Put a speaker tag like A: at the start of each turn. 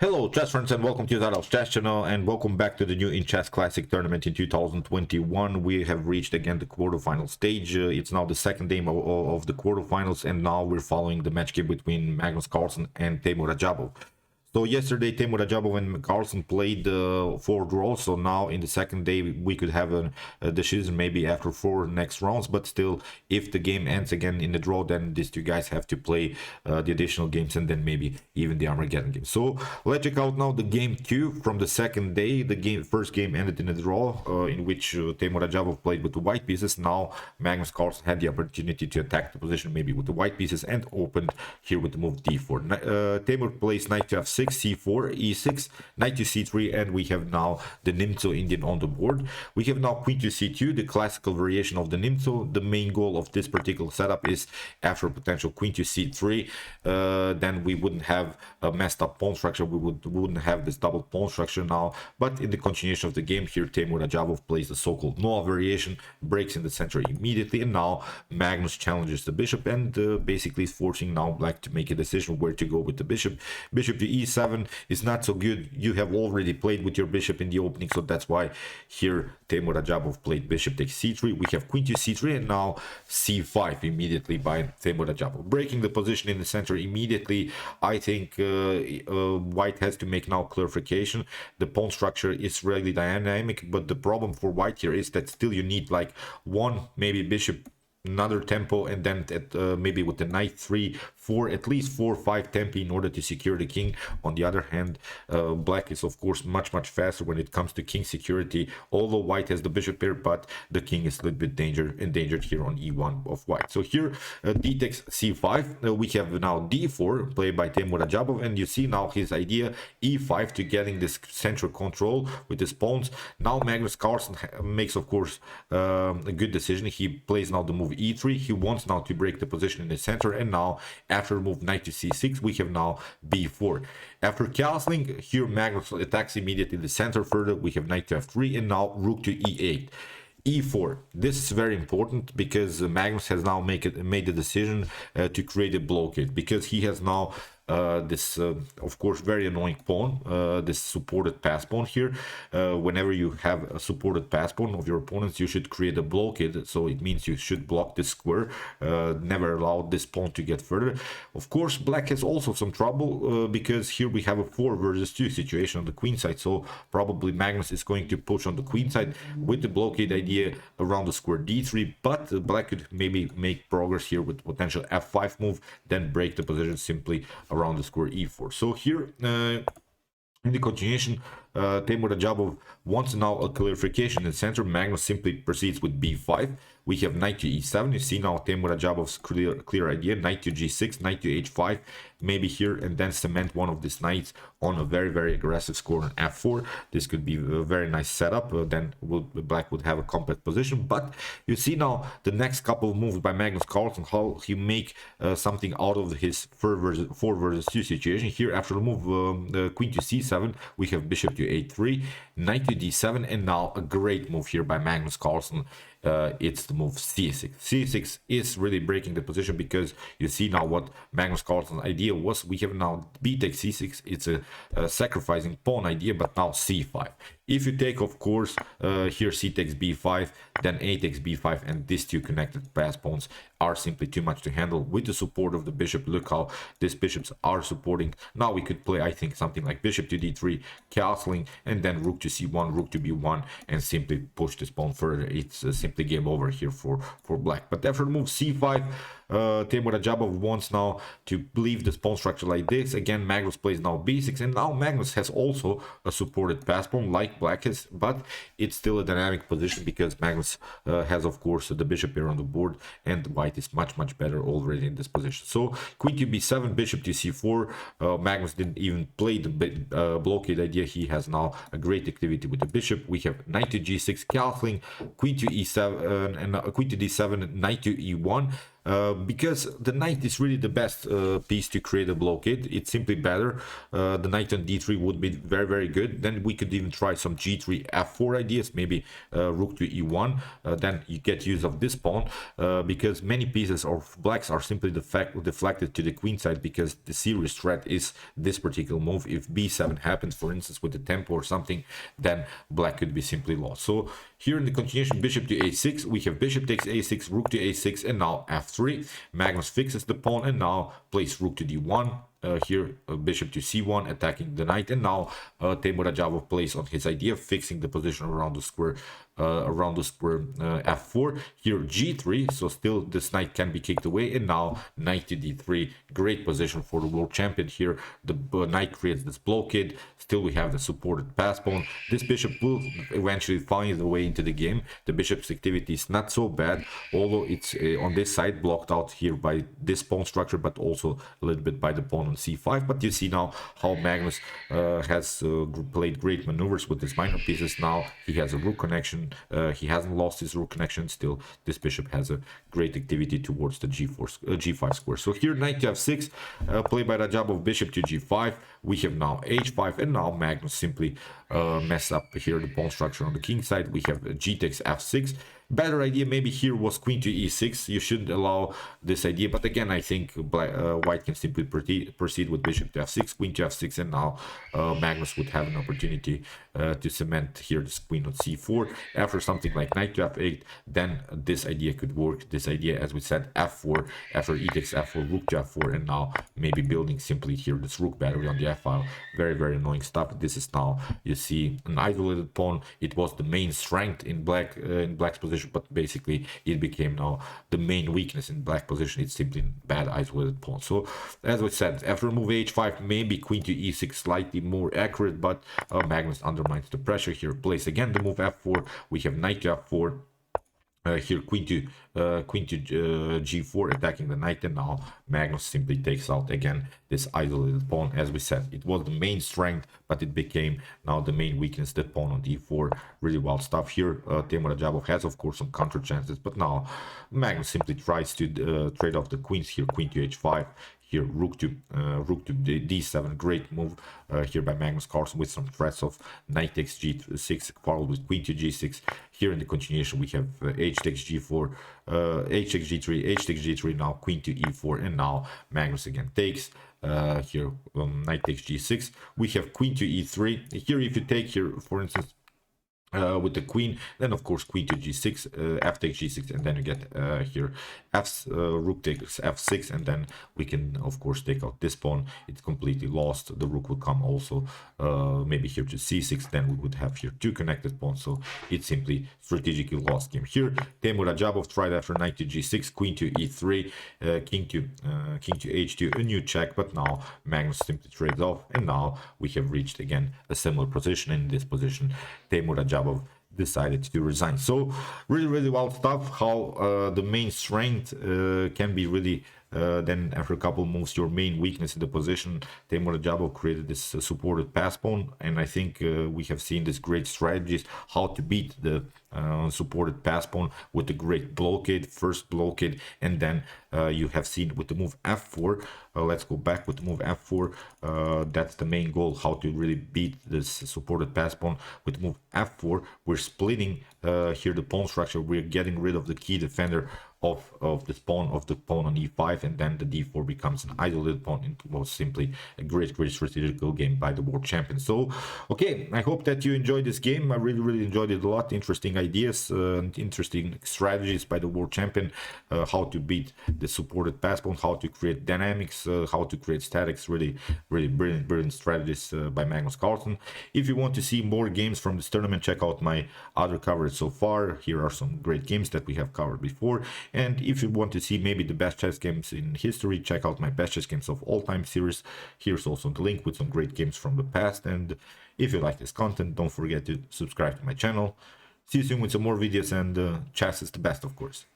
A: Hello chess friends and welcome to Zado's chess channel and welcome back to the new In Chess Classic tournament in 2021. We have reached again the quarterfinal stage. It's now the second game of the quarterfinals, and now we're following the match game between Magnus Carlsen and Teimur Radjabov. So yesterday Teimur Radjabov and Carlsen played 4 draws, so now in the second day we could have a decision maybe after 4 next rounds, but still if the game ends again in the draw, then these two guys have to play the additional games and then maybe even the Armageddon game. So let's check out now the game 2 from the second day. The first game ended in a draw in which Teimur Radjabov played with the white pieces. Now Magnus Carlsen had the opportunity to attack the position maybe with the white pieces and opened here with the move d4. Teimur plays knight to f6, c4, e6, knight to c3, and we have now the Nm3 Indian on the board. We have now queen to c2, the classical variation of the Nm3. The main goal of this particular setup is after potential queen to c3, then we wouldn't have a messed up pawn structure. We wouldn't have this double pawn structure now. But in the continuation of the game here, Teimur Radjabov plays the so-called Noah variation, breaks in the center immediately, and now Magnus challenges the bishop and basically is forcing now black to make a decision where to go with the bishop. Bishop to e7 is not so good. You have already played with your bishop in the opening, so that's why here Teimur Radjabov played bishop takes c3. We have queen to c3 and now c5 immediately by Teimur Radjabov, breaking the position in the center immediately. I think white has to make now clarification. The pawn structure is really dynamic, but the problem for white here is that still you need like one maybe bishop, another tempo, and then at maybe with the knight 3-4, at least 4-5 tempi in order to secure the king. On the other hand, black is of course much faster when it comes to king security, although white has the bishop here, but the king is a little bit endangered here on e1 of white. So here d takes c5. We have now d4 played by Teimur Radjabov, and you see now his idea e5 to getting this central control with his pawns. Now Magnus Carlsen makes of course a good decision. He plays now the move e3. He wants now to break the position in the center, and now after move knight to c6 we have now b4. After castling here, Magnus attacks immediately the center further. We have knight to f3 and now rook to e8. e4. This is very important because Magnus has now made the decision to create a blockade, because he has now this of course very annoying pawn, this supported pass pawn here. Whenever you have a supported pass pawn of your opponents, you should create a blockade, so it means you should block this square, never allow this pawn to get further. Of course black has also some trouble because here we have a 4 versus 2 situation on the queen side, so probably Magnus is going to push on the queen side with the blockade idea around the square d3, but black could maybe make progress here with potential f5 move, then break the position simply around the square e4. So here in the continuation, Teimur Radjabov wants now a clarification in the center. Magnus simply proceeds with b5. We have knight to e7. You see now Teimur Radjabov's clear idea, knight to g6, knight to h5, maybe here, and then cement one of these knights on a very aggressive score on f4. This could be a very nice setup. Then black would have a compact position. But you see now the next couple of moves by Magnus Carlsen, how he make something out of his 4 versus 2 situation. Here after the move queen to c7, we have bishop to a3, knight to d7, and now a great move here by Magnus Carlsen. It's the move c6. c6 is really breaking the position, because you see now what Magnus Carlsen's idea was. We have now b takes c6. It's a sacrificing pawn idea, but now c5. If you take, of course, here c takes b5, then a takes b5, and these two connected pass pawns are simply too much to handle with the support of the bishop. Look how these bishops are supporting. Now we could play, I think, something like bishop to d3, castling, and then rook to c1, rook to b1, and simply push this pawn further. It's simply game over here for black. But after the move c5, Teimur Radjabov wants now to leave this pawn structure like this. Again, Magnus plays now b6, and now Magnus has also a supported pass pawn like black has, but it's still a dynamic position because Magnus has of course the bishop here on the board, and white is much better already in this position. So queen to b7, bishop to c4. Magnus didn't even play the blockade idea. He has now a great activity with the bishop. We have knight to g6, castling, queen to e7, and queen to d7, knight to e1. because the knight is really the best piece to create a blockade. It's simply better. The knight on d3 would be very good. Then we could even try some g3 f4 ideas, maybe rook to e1. Then you get use of this pawn, because many pieces of blacks are simply deflected to the queen side, because the serious threat is this particular move. If b7 happens, for instance, with the tempo or something, then black could be simply lost. So here in the continuation, bishop to a6, we have bishop takes a6, rook to a6, and now f3. Magnus fixes the pawn and now plays rook to d1. Here bishop to c1, attacking the knight, and now Teimour Radjabov plays on his idea, fixing the position around the square f4. Here g3, so still this knight can be kicked away, and now knight to d3. Great position for the world champion. Here the knight creates this blockade. Still we have the supported pass pawn. This bishop will eventually find the way into the game. The bishop's activity is not so bad, although it's on this side blocked out here by this pawn structure, but also a little bit by the pawn on c5. But you see now how Magnus has played great maneuvers with his minor pieces. Now he has a rook connection. He hasn't lost his rook connection. Still, this bishop has a great activity towards the g5 square. So here knight to f6, played by Radjabov, bishop to g5. We have now h5, and now Magnus simply mess up here the pawn structure on the king side. We have g takes f6. Better idea maybe here was queen to e6. You shouldn't allow this idea, but again I think white can simply proceed with bishop to f6, queen to f6, and now Magnus would have an opportunity to cement here this queen on c4. After something like knight to f8, then this idea could work. This idea, as we said, f4, after e takes f4, rook to f4, and now maybe building simply here this rook battery on the f file. Very annoying stuff. This is now, you see, an isolated pawn. It was the main strength in black's position, but basically it became now the main weakness in black position. It's simply bad isolated pawn. So as I said, after move h5, maybe queen to e6 slightly more accurate, but Magnus undermines the pressure here. Plays again the move f4. We have knight to f4. Here queen to g4, attacking the knight, and now Magnus simply takes out again this isolated pawn. As we said, it was the main strength, but it became now the main weakness, the pawn on d4. Really wild stuff here. Teimour Radjabov has of course some counter chances, but now Magnus simply tries to trade off the queens here. Queen to h5. Here rook to d7, great move here by Magnus Carlsen, with some threats of knight takes g6 followed with queen to g6. Here in the continuation we have h takes g4, h takes g3, h takes g3, now queen to e4, and now Magnus again takes. Here knight takes g6. We have queen to e3. Here if you take here, for instance, with the queen, then of course queen to g6, f takes g6, and then you get here rook takes f6, and then we can of course take out this pawn. It's completely lost. The rook will come also maybe here to c6, then we would have here two connected pawns. So it's simply strategically lost game. Here Teimour Radjabov tried after knight to g6, queen to e3, king to h2, a new check, but now Magnus simply trades off, and now we have reached again a similar position. In this position Teimour Radjabov decided to resign. So really wild stuff, how the main strength can be really then after a couple moves your main weakness in the position. Teimour Radjabov created this supported pass pawn, and I think we have seen this great strategies how to beat the supported pass pawn with the great blockade, first blockade, and then you have seen with the move f4. Let's go back with the move f4. That's the main goal, how to really beat this supported pass pawn. With the move f4, we're splitting here the pawn structure. We're getting rid of the key defender of this pawn, of the pawn on e5, and then the d4 becomes an isolated pawn. It was simply a great strategical game by the world champion. So okay, I hope that you enjoyed this game. I really enjoyed it a lot. Interesting ideas and interesting strategies by the world champion, how to beat the supported pass pawn, how to create dynamics, how to create statics. Really brilliant strategies by Magnus Carlsen. If you want to see more games from this tournament, check out my other coverage so far. Here are some great games that we have covered before. And if you want to see maybe the best chess games in history, check out my best chess games of all time series. Here's also the link with some great games from the past. And if you like this content, don't forget to subscribe to my channel. See you soon with some more videos, and chess is the best, of course.